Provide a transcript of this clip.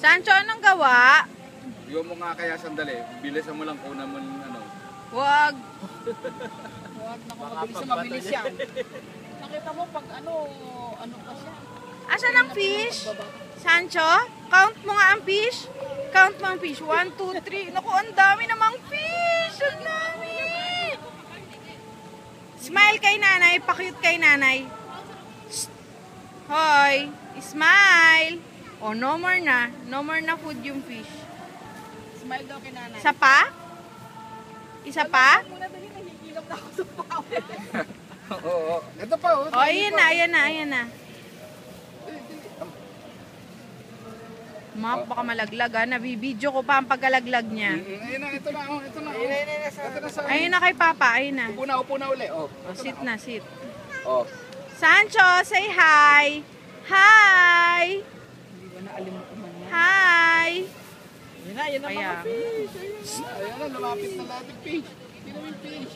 Sancho, anong gawa? Iwan mo nga kaya sandali. Bilisan mo lang una mo ano. Wag. Huwag na kung mabilis yan. Nakita mo pag ano pa siya. Asan ang fish? Sancho, count mo nga ang fish. Count mo ang fish. 1, 2, 3. Naku, ang dami namang fish. Ang dami. Smile kay nanay. Pa-cute kay nanay. Shh. Hoy. Smile. Oh, no more na. No more na food yung fish. Smile daw kay nanay. Isa pa? Isa pa? Muna dali, nahihilap na ako sa pao. Oo. Ito pa oh. Oh, ayan na, ayan na, ayan na. Map, baka malaglag ha. Nabibidyo ko pa ang pagkalaglag niya. Ayun na, ito na oh. Ito na. Ito na sa. Ayun na kay Papa, ayun na. Upo na uli. Oh. Oh, sit na, sit. Oh. Sancho, say hi! Hi! Hindi ba naalimutan man yan? Hi! Yan na Ayan. mga fish. Ayun na, lumapit na lahat yung fish. Hindi namin fish.